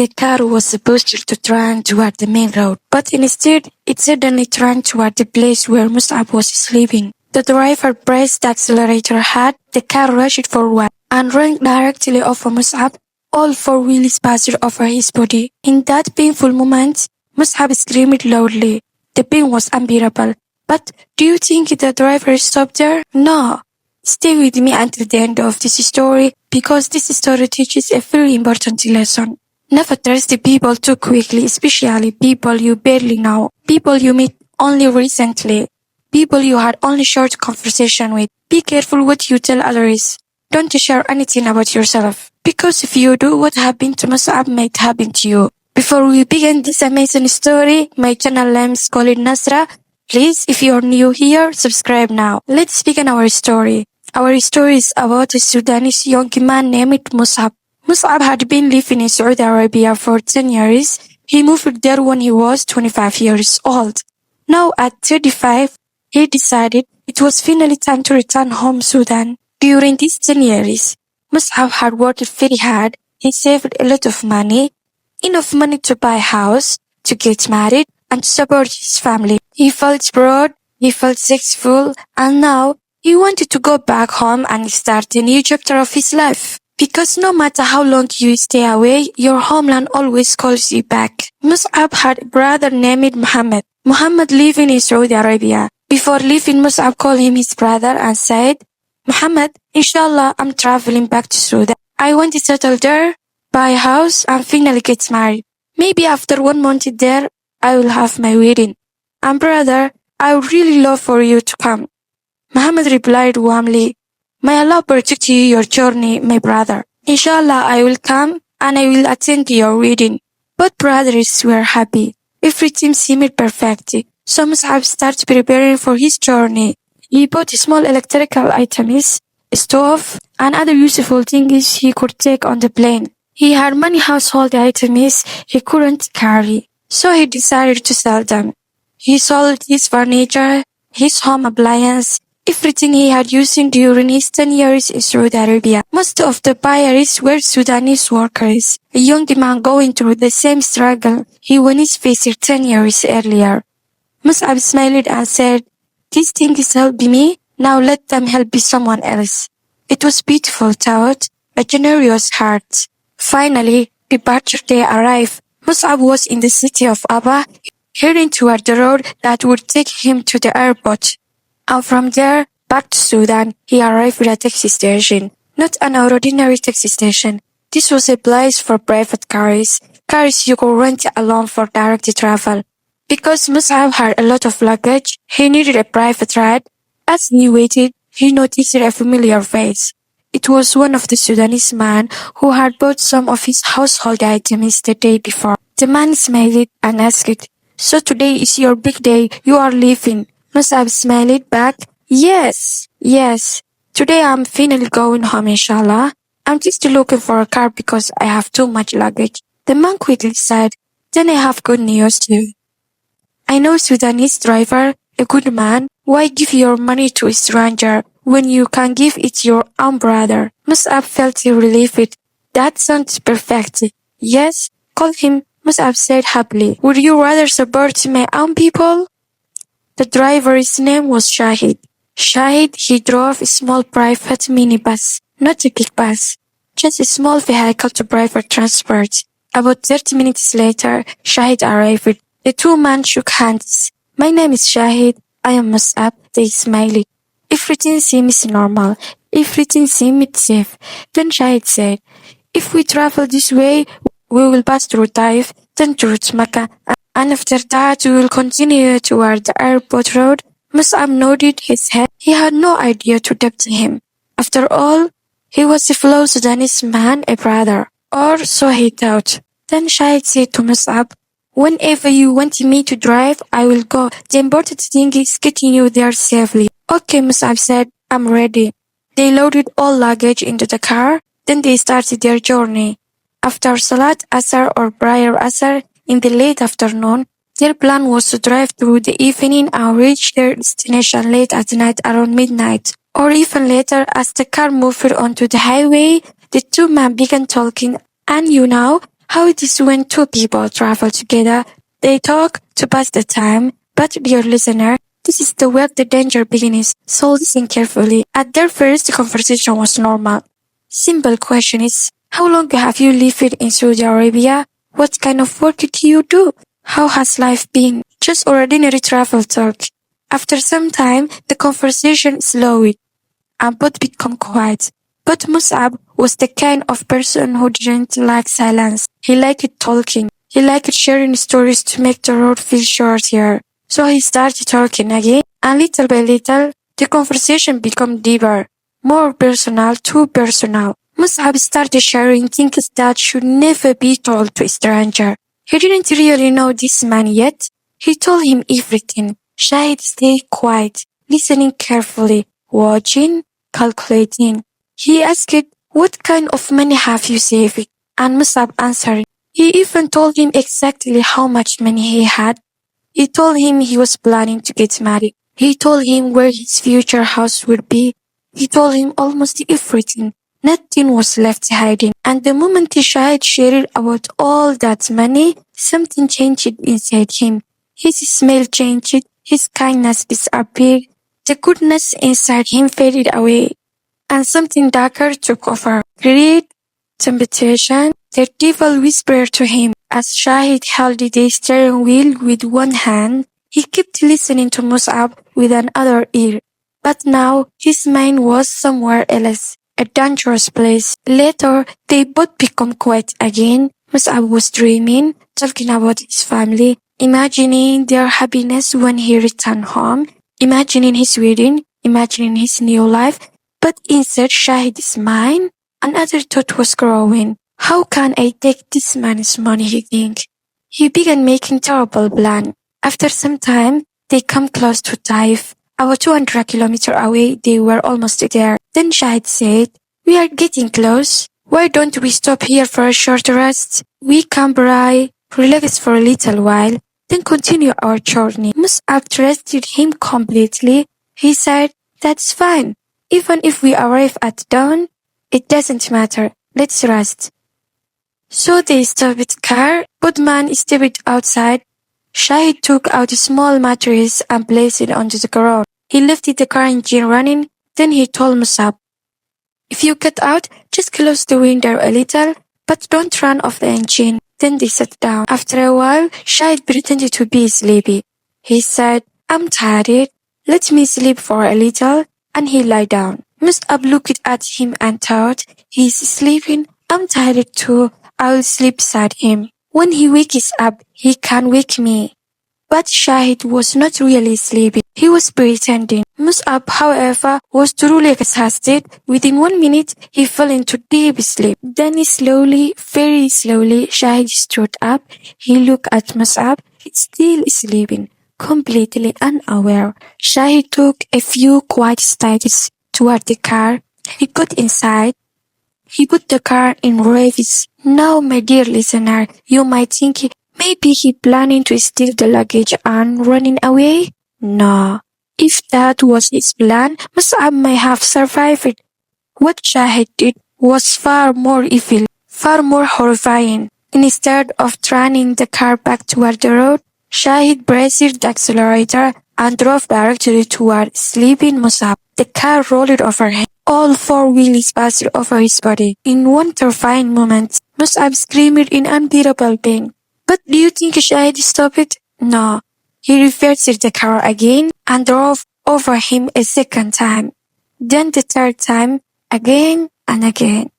The car was supposed to turn toward the main road, but instead it suddenly turned toward the place where Mus'ab was sleeping. The driver pressed the accelerator hard, the car rushed forward and ran directly over Mus'ab. All four wheels passed over his body. In that painful moment, Mus'ab screamed loudly. The pain was unbearable. But do you think the driver stopped there? No. Stay with me until the end of this story, because this story teaches a very important lesson. Never trust people too quickly, especially people you barely know, people you meet only recently, people you had only short conversation with. Be careful what you tell others. Don't share anything about yourself, because if you do, what happened to Mus'ab might happen to you. Before we begin this amazing story, my channel name is called Nasra. Please, if you're new here, subscribe now. Let's begin our story. Our story is about a Sudanese young man named Mus'ab. Mus'ab had been living in Saudi Arabia for 10 years. He moved there when he was 25 years old. Now at 35, he decided it was finally time to return home Sudan. During these 10 years, Mus'ab had worked very hard. He saved a lot of money, enough money to buy a house, to get married, and to support his family. He felt proud, he felt successful, and now he wanted to go back home and start a new chapter of his life. Because no matter how long you stay away, your homeland always calls you back. Mus'ab had a brother named Muhammad. Muhammad living in Saudi Arabia. Before leaving, Mus'ab called him his brother and said, Muhammad, inshallah, I'm traveling back to Sudan. I want to settle there, buy a house, and finally get married. Maybe after 1 month there, I will have my wedding. And brother, I would really love for you to come. Muhammad replied warmly, May Allah protect you your journey, my brother. Inshallah, I will come and I will attend your wedding. Both brothers were happy. Everything seemed perfect. So Mus'ab started preparing for his journey. He bought small electrical items, a stove, and other useful things he could take on the plane. He had many household items he couldn't carry, so he decided to sell them. He sold his furniture, his home appliance, everything he had used during his 10 years in Saudi Arabia. Most of the buyers were Sudanese workers, a young man going through the same struggle he once faced 10 years earlier. Mus'ab smiled and said, These things helped me, now let them help someone else. It was beautiful thought, a generous heart. Finally, departure day arrived. Mus'ab was in the city of Aba, heading toward the road that would take him to the airport. And from there, back to Sudan, he arrived at a taxi station. Not an ordinary taxi station. This was a place for private cars you could rent alone for direct travel. Because Mus'ab had a lot of luggage, he needed a private ride. As he waited, he noticed a familiar face. It was one of the Sudanese men who had bought some of his household items the day before. The man smiled and asked, So today is your big day, you are leaving. Mus'ab smiled back, Yes. Today I'm finally going home inshallah. I'm just looking for a car because I have too much luggage. The man quickly said, Then I have good news too. I know Sudanese driver, a good man. Why give your money to a stranger when you can give it your own brother? Mus'ab felt relieved. That sounds perfect. Yes, call him, Mus'ab said happily. Would you rather support my own people? The driver's name was Shahid. Shahid, he drove a small private minibus, not a big bus, just a small vehicle to private transport. About 30 minutes later, Shahid arrived. The two men shook hands. My name is Shahid. I am Mus'ab. They smiled. Everything seems normal. Everything seemed safe. Then Shahid said, If we travel this way, we will pass through Taif, then through Mecca, and after that we will continue toward the airport road. Mus'ab nodded his head. He had no idea to doubt him. After all, he was a fellow Sudanese man, a brother. Or so he thought. Then Shahid said to Mus'ab, Whenever you want me to drive, I will go. The important thing is getting you there safely. Okay, Mus'ab said, I'm ready. They loaded all luggage into the car, then they started their journey. After Salat Asr or prior Asr in the late afternoon, their plan was to drive through the evening and reach their destination late at night around midnight. Or even later, as the car moved onto the highway, the two men began talking. And you know, how it is when two people travel together. They talk to pass the time, but dear listener, this is the where the danger begins, so listen carefully. At their first, the conversation was normal. Simple question is, how long have you lived in Saudi Arabia? What kind of work do you do? How has life been? Just ordinary travel talk. After some time, the conversation slowed and both become quiet. But Mus'ab was the kind of person who didn't like silence. He liked talking. He liked sharing stories to make the road feel shorter. So he started talking again, and little by little, the conversation became deeper, more personal, too personal. Mus'ab started sharing things that should never be told to a stranger. He didn't really know this man yet. He told him everything. Shahid stayed quiet, listening carefully, watching, calculating. He asked, what kind of money have you saved? And Musab answered. He even told him exactly how much money he had. He told him he was planning to get married. He told him where his future house would be. He told him almost everything. Nothing was left hiding. And the moment Shahid shared about all that money, something changed inside him. His smile changed. His kindness disappeared. The goodness inside him faded away, and something darker took over. Greed, temptation. The devil whispered to him as Shahid held the steering wheel with one hand. He kept listening to Mus'ab with another ear. But now his mind was somewhere else, a dangerous place. Later, they both became quiet again. Mus'ab was dreaming, talking about his family, imagining their happiness when he returned home, imagining his wedding, imagining his new life. But inside Shahid's mind, another thought was growing. How can I take this man's money, he think? He began making terrible plans. After some time, they come close to Taif. About 200 kilometers away, they were almost there. Then Shahid said, we are getting close. Why don't we stop here for a short rest? We can relax for a little while, then continue our journey. Mus'ab trusted him completely. He said, that's fine. Even if we arrive at dawn, it doesn't matter. Let's rest. So they stopped the car. Budman stepped outside. Shahid took out a small mattress and placed it onto the ground. He lifted the car engine running. Then he told Musab, if you get out, just close the window a little, but don't run off the engine. Then they sat down. After a while, Shahid pretended to be sleepy. He said, I'm tired. Let me sleep for a little. And he lay down. Mus'ab looked at him and thought, he's sleeping. I'm tired too. I'll sleep beside him. When he wakes up, he can wake me. But Shahid was not really sleeping. He was pretending. Mus'ab, however, was truly exhausted. Within 1 minute, he fell into deep sleep. Then slowly, very slowly, Shahid stood up. He looked at Mus'ab, still sleeping, completely unaware. Shahid took a few quiet steps toward the car. He got inside. He put the car in reverse. Now, my dear listener, you might think maybe he planning to steal the luggage and running away? No. If that was his plan, Mus'ab may have survived. What Shahid did was far more evil, far more horrifying. Instead of turning the car back toward the road, Shahid pressed the accelerator and drove directly toward sleeping Mus'ab. The car rolled over him. All four wheels passed over his body. In one terrifying moment, Mus'ab screamed in unbearable pain. But do you think Shahid stopped? No. He reversed the car again and drove over him a second time. Then the third time, again and again,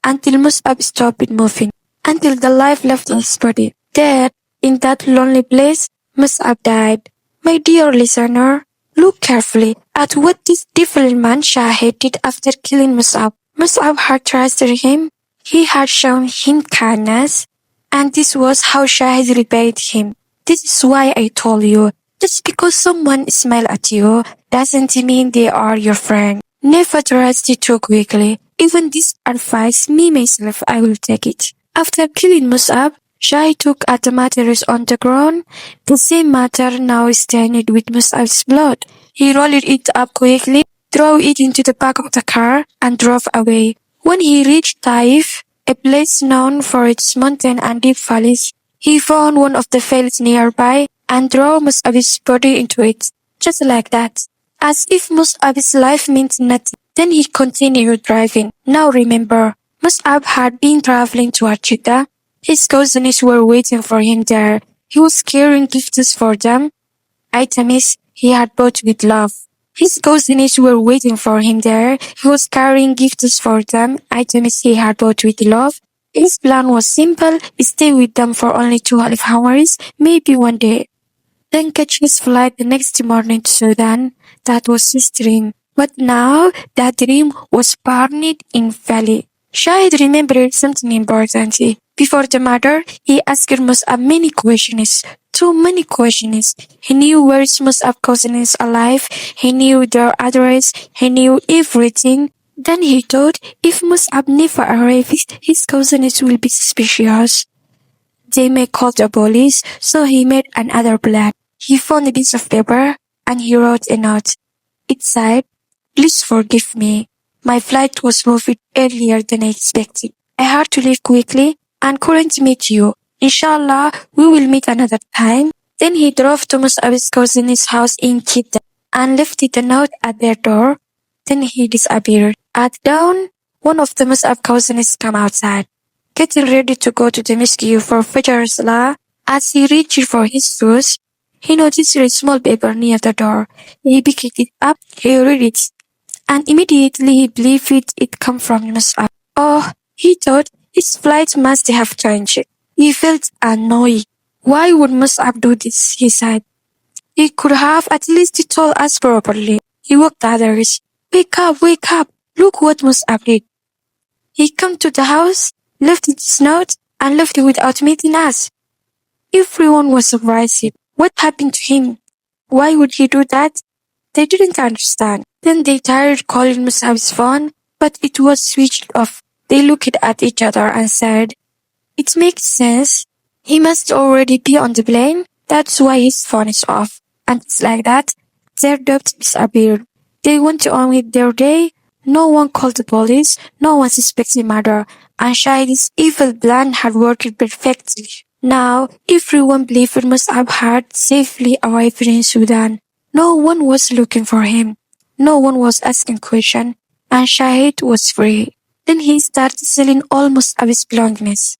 until Mus'ab stopped moving, until the life left his body. There, in that lonely place, Mus'ab died. My dear listener, look carefully at what this devil man Shahid did after killing Mus'ab. Mus'ab had trusted him. He had shown him kindness. And this was how Shahid repaid him. This is why I told you, just because someone smiles at you, doesn't mean they are your friend. Never trust it too quickly. Even this advice, me myself, I will take it. After killing Mus'ab, Shahid took at the mattress on the ground. The same matter now stained with Mus'ab's blood. He rolled it up quickly, threw it into the back of the car, and drove away. When he reached Taif, a place known for its mountain and deep valleys. He found one of the valleys nearby and threw Mus'ab's body into it, just like that, as if Mus'ab's life meant nothing. Then he continued driving. Now remember, Mus'ab had been traveling toward Jeddah. His cousins were waiting for him there. He was carrying gifts for them, items he had bought with love. His cousins were waiting for him there. He was carrying gifts for them, items he had bought with love. His plan was simple: stay with them for only 12 hours, maybe one day. Then catch his flight the next morning to Sudan. That was his dream. But now that dream was burned in valley. Shahid remembered something important. Before the murder, he asked Mus'ab many questions. Too many questions. He knew where Mus'ab cousins alive. He knew their address. He knew everything. Then he thought if Mus'ab never arrives, his cousins will be suspicious. They may call the police, so he made another plan. He found a piece of paper and he wrote a note. It said, "Please forgive me. My flight was moved earlier than I expected. I had to leave quickly and couldn't meet you. Inshallah, we will meet another time." Then he drove to Mus'ab's cousin's house in Jeddah and left the note at their door. Then he disappeared. At dawn, one of the Mus'ab cousins came outside, getting ready to go to the mosque for Fajr Salah. As he reached for his shoes, he noticed a small paper near the door. He picked it up, he read it, and immediately he believed it come from Mus'ab. Oh, he thought his flight must have changed. He felt annoyed. Why would Mus'ab do this, he said. He could have at least told us properly. He woke the others. Wake up, wake up. Look what Mus'ab did. He came to the house, left his note, and left without meeting us. Everyone was surprised. What happened to him? Why would he do that? They didn't understand. Then they tried calling Mus'ab's phone, but it was switched off. They looked at each other and said, "It makes sense. He must already be on the plane. That's why his phone is off." And it's like that, their doubt disappeared. They went on with their day. No one called the police. No one suspected murder. And Shahid's evil plan had worked perfectly. Now, everyone believed Mus'ab had safely arrived in Sudan. No one was looking for him. No one was asking questions. And Shahid was free. Then he started selling all Mus'ab's belongings.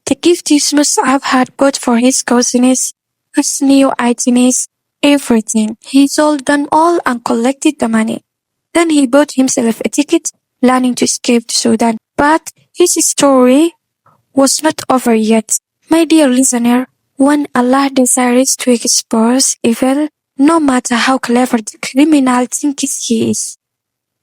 The gifts Mus'ab had bought for his cousins, his new items, everything. He sold them all and collected the money. Then he bought himself a ticket, planning to escape to Sudan. But his story was not over yet. My dear listener, when Allah desires to expose evil, no matter how clever the criminal thinks he is,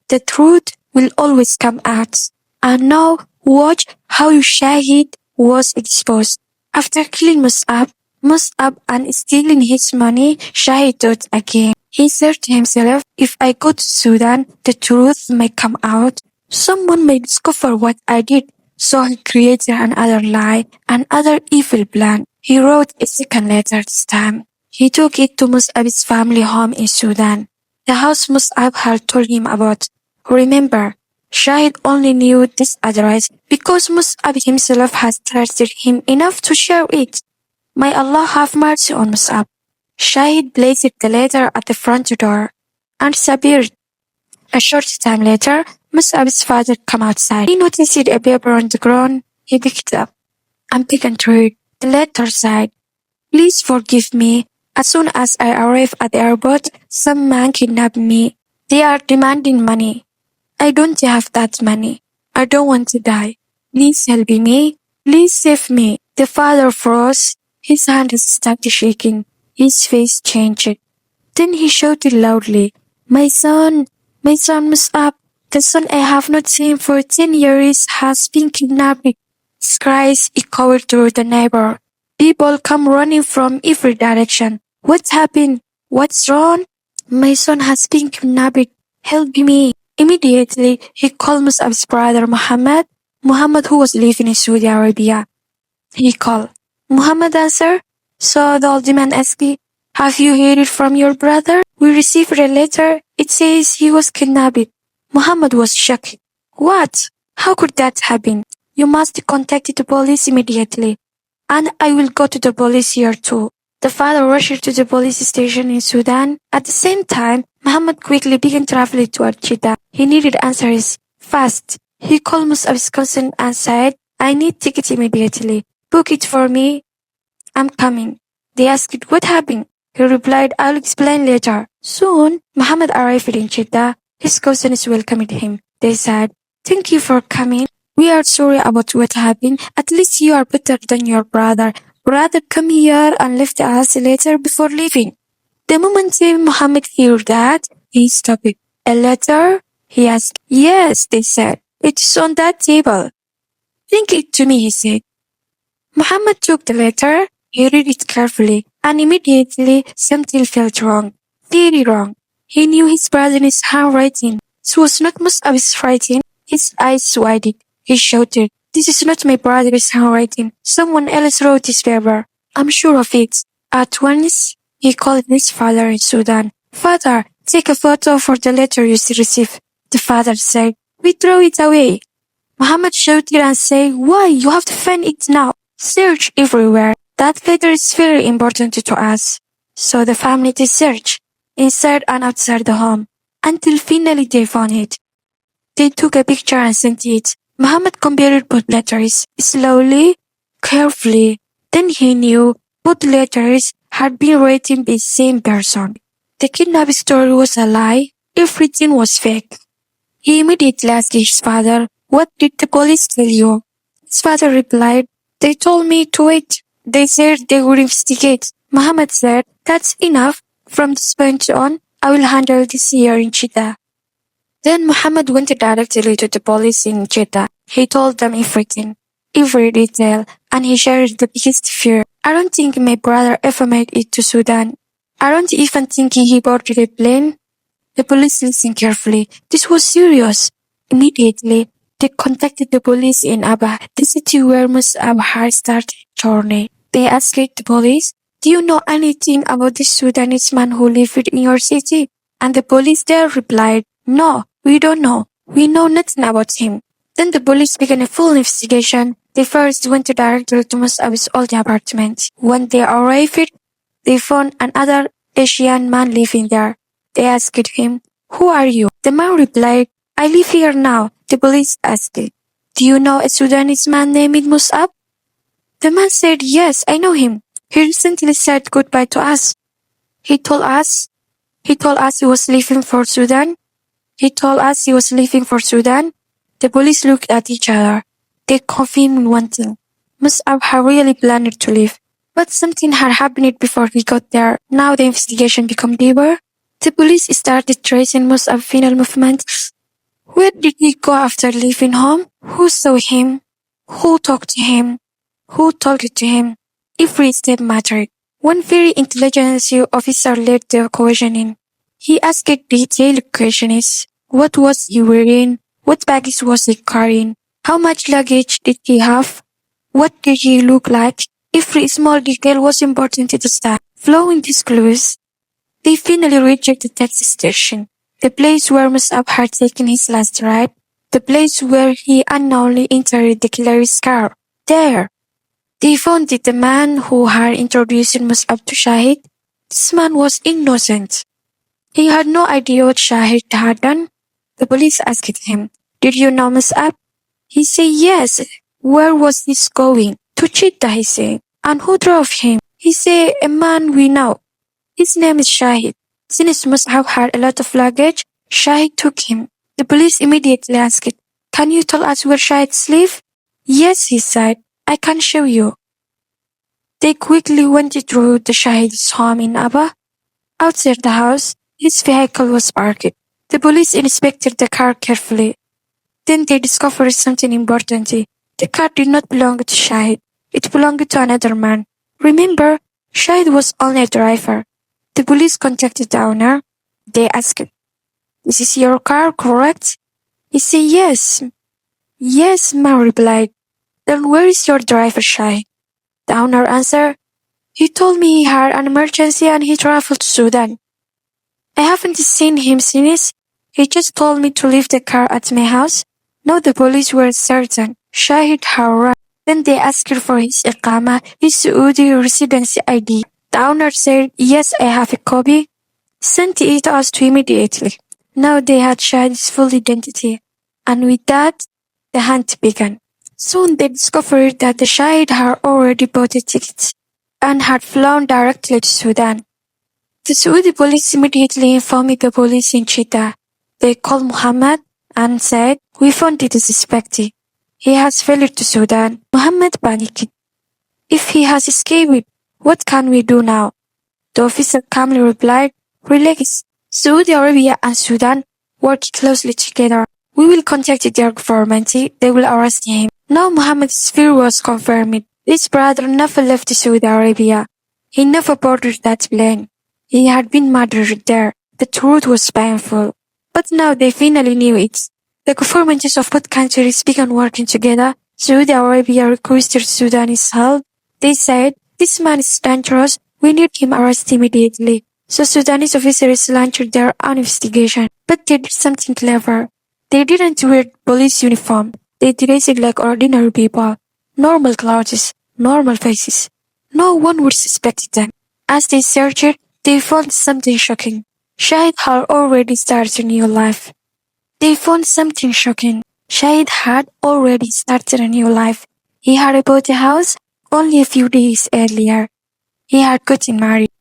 the truth will always come out. And now watch how Shahid was exposed. After killing Mus'ab and stealing his money, Shahid thought again. He said to himself, if I go to Sudan, the truth may come out. Someone may discover what I did. So he created another lie, another evil plan. He wrote a second letter this time. He took it to Mus'ab's family home in Sudan, the house Mus'ab had told him about. Remember, Shahid only knew this address because Mus'ab himself had trusted him enough to share it. May Allah have mercy on Mus'ab. Shahid placed the letter at the front door and disappeared. A short time later, Mus'ab's father came outside. He noticed a paper on the ground. He picked it up and began to read. The letter said, "Please forgive me. As soon as I arrive at the airport, some man kidnapped me. They are demanding money. I don't have that money. I don't want to die. Please help me. Please save me." The father froze. His hands started shaking. His face changed. Then he shouted loudly, my son Mus'ab, the son I have not seen for 10 years has been kidnapped." His cries echoed through the neighbor. People come running from every direction. What happened? What's wrong? My son has been kidnapped. Help me. Immediately, he called Mus'ab's brother Muhammad, who was living in Saudi Arabia. He called. Muhammad answered. So the old man asked, "Have you heard from your brother? We received a letter. It says he was kidnapped." Muhammad was shocked. What? How could that happen? You must contact the police immediately. And I will go to the police here too. The father rushed to the police station in Sudan. At the same time, Muhammad quickly began traveling toward Jeddah. He needed answers fast. He called Musab's cousin and said, I need ticket immediately. Book it for me. I'm coming. They asked what happened. He replied, I'll explain later. Soon, Muhammad arrived in Jeddah. His cousins welcomed him. They said, thank you for coming. We are sorry about what happened. At least you are better than your brother. Brother, come here and left us later before leaving. The moment Muhammad heard that, he stopped. A letter? He asked. Yes, they said. It's on that table. Bring it to me, he said. Muhammad took the letter. He read it carefully, and immediately something felt wrong. Very wrong. He knew his brother's handwriting. This was not Musab's writing. His eyes widened. He shouted, This is not my brother's handwriting. Someone else wrote this paper. I'm sure of it. At once, he called his father in Sudan. Father, take a photo for the letter you received. The father said, We throw it away. Muhammad shouted and said, Why? You have to find it now. Search everywhere. That letter is very important to us. So the family did search, inside and outside the home, until finally they found it. They took a picture and sent it. Muhammad compared both letters, slowly, carefully. Then he knew both letters had been written by the same person. The kidnapping story was a lie. Everything was fake. He immediately asked his father, What did the police tell you? His father replied, They told me to wait. They said they would investigate. Muhammad said, That's enough. From this point on, I will handle this here in Jeddah. Then Muhammad went directly to the police in Jeddah. He told them everything, every detail, and he shared the biggest fear. I don't think my brother ever made it to Sudan. I don't even think he boarded a plane. The police listened carefully. This was serious. Immediately, they contacted the police in Aba, the city where Musab had started his journey. They asked the police, Do you know anything about this Sudanese man who lived in your city? And the police there replied, No, we don't know. We know nothing about him. Then the police began a full investigation. They first went directly to Musab's old apartment. When they arrived, they found another Asian man living there. They asked him, Who are you? The man replied, I live here now. The police asked, Do you know a Sudanese man named Musab? The man said, Yes, I know him. He recently said goodbye to us. He told us he was leaving for Sudan. The police looked at each other. They confirmed one thing. Musab had really planned to leave. But something had happened before he got there. Now the investigation became deeper. The police started tracing Musab's final movements. Where did he go after leaving home? Who saw him? Who talked to him? Who talked to him? Every step mattered. One very intelligent officer led the questioning. He asked detailed questions. What was he wearing? What baggage was he carrying? How much luggage did he have? What did he look like? Every small detail was important to the staff. Following these clues, they finally reached the taxi station, the place where Musab had taken his last ride, the place where he unknowingly entered the killer's car. There, they found that the man who had introduced Musab to Shahid. This man was innocent. He had no idea what Shahid had done. The police asked him, Did you know Musab? He said yes. Where was he going? To Jeddah, he said. And who drove him? He said, A man we know. His name is Shahid. Since Musab had a lot of luggage, Shahid took him. The police immediately asked, Can you tell us where Shahid lives? Yes, he said. I can show you. They quickly went through the Shahid's home in Aba. Outside the house, his vehicle was parked. The police inspected the car carefully. Then they discovered something important. The car did not belong to Shahid. It belonged to another man. Remember, Shahid was only a driver. The police contacted the owner. They asked, This is your car, correct? He said yes. Yes, man replied. Then where is your driver, Shahid? The owner answered, He told me he had an emergency and he traveled to Sudan. I haven't seen him since. He just told me to leave the car at my house. Now the police were certain. Shahid Harra. Then they asked for his Iqama, his Saudi residency ID. The owner said, yes, I have a copy. Sent it us to immediately. Now they had Shahid's full identity. And with that, the hunt began. Soon they discovered that the Shahid had already bought a ticket and had flown directly to Sudan. The Saudi police immediately informed the police in Jeddah. They called Muhammad and said, we found the suspect. He has fled to Sudan. Muhammad panicked. If he has escaped, what can we do now? The officer calmly replied, relax. Saudi Arabia and Sudan work closely together. We will contact their government. They will arrest him. Now Muhammad's fear was confirmed. His brother never left Saudi Arabia. He never boarded that plane. He had been murdered there. The truth was painful. But now they finally knew it. The governments of both countries began working together. Saudi Arabia requested Sudanese help. They said, this man is dangerous. We need him arrested immediately. So Sudanese officers launched their own investigation. But they did something clever. They didn't wear police uniform. They dressed like ordinary people. Normal clothes, normal faces. No one would suspect them. As they searched, they found something shocking. Shahid had already started a new life. They found something shocking. Shahid had already started a new life. He had bought a house only a few days earlier. He had gotten married.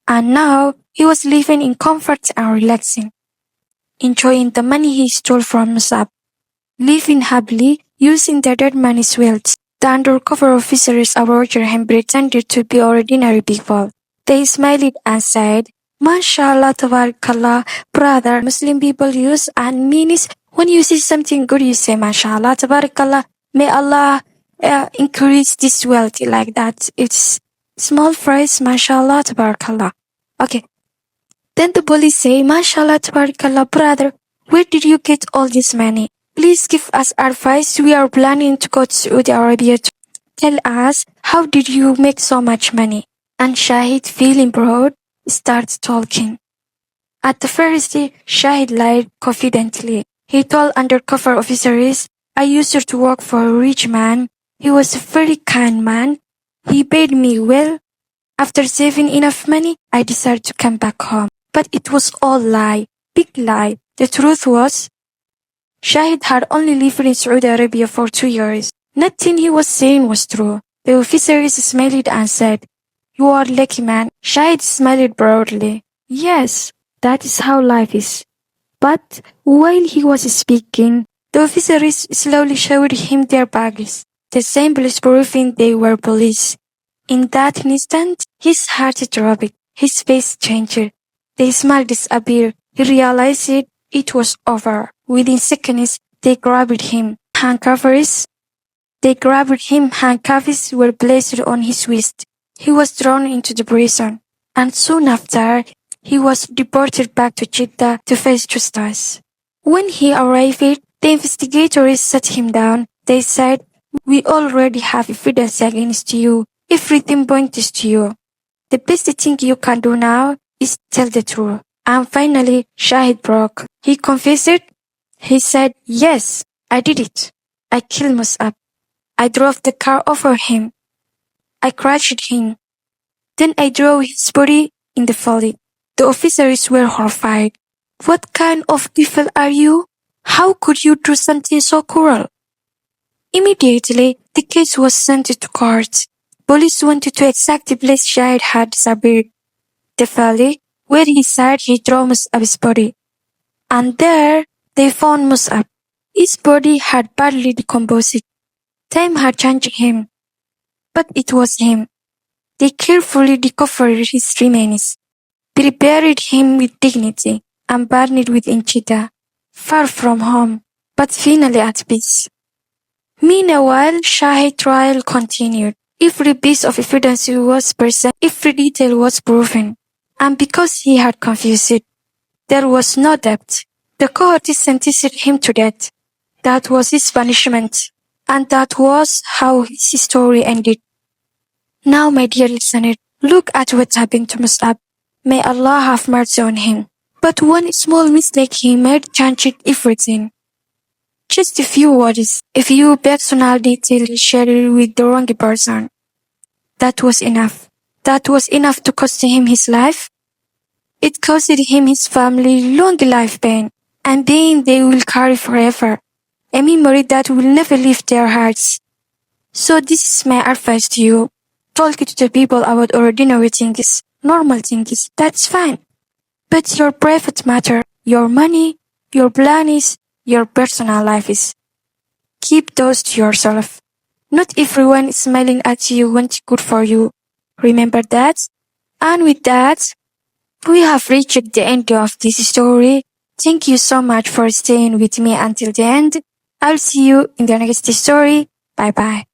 And now he was living in comfort and relaxing, enjoying the money he stole from Musab, living happily, using the dead man's wealth. The undercover officers approached him pretended to be ordinary people. They smiled and said, MashaAllah, Tabarakallah, brother. Muslim people use and means when you see something good, you say MashaAllah, Tabarakallah. May Allah increase this wealth like that. It's small phrase, MashaAllah, Tabarakallah. Okay. Then the police say, MashaAllah, Tabarakallah, brother. Where did you get all this money? Please give us advice. We are planning to go to Saudi Arabia. Tell us, how did you make so much money? And Shahid, feeling proud, started talking. At the first, Shahid lied confidently. He told undercover officers, I used to work for a rich man. He was a very kind man. He paid me well. After saving enough money, I decided to come back home. But it was all lie. Big lie. The truth was, Shahid had only lived in Saudi Arabia for 2 years. Nothing he was saying was true. The officers smiled and said, you are lucky man. Shahid smiled proudly. Yes, that is how life is. But while he was speaking, the officers slowly showed him their bags, the symbols proving they were police. In that instant, his heart dropped. His face changed. The smile disappeared. He realized it was over. Within seconds, they grabbed him. Handcuffs were placed on his wrist. He was thrown into the prison. And soon after, he was deported back to Jeddah to face justice. When he arrived, the investigators sat him down. They said, we already have evidence against you. Everything points to you. The best thing you can do now is tell the truth. And finally, Shahid broke. He confessed. He said, yes, I did it. I killed Musab. I drove the car over him. I crashed him. Then I drove his body in the valley. The officers were horrified. What kind of people are you? How could you do something so cruel? Immediately, the case was sent to court. Police went to exact place Shahid had disappeared, the valley where he said he drove Musab's body. And there, they found Musab. His body had badly decomposed. Time had changed him. But it was him. They carefully recovered his remains, prepared him with dignity, and buried within Jeddah, far from home, but finally at peace. Meanwhile, Shahid's trial continued. Every piece of evidence was present, every detail was proven. And because he had confessed, there was no doubt. The court sentenced him to death. That was his punishment. And that was how his story ended. Now, my dear listener, look at what happened to Musab. May Allah have mercy on him. But one small mistake he made changed everything. Just a few words, a few personal details shared with the wrong person. That was enough. That was enough to cost him his life. It caused him his family long life pain, and pain they will carry forever. A memory that will never leave their hearts. So this is my advice to you. Talk to the people about ordinary things, normal things, that's fine. But your private matter, your money, your plans, your personal lives, keep those to yourself. Not everyone smiling at you wants good for you. Remember that? And with that, we have reached the end of this story. Thank you so much for staying with me until the end. I'll see you in the next story. Bye bye.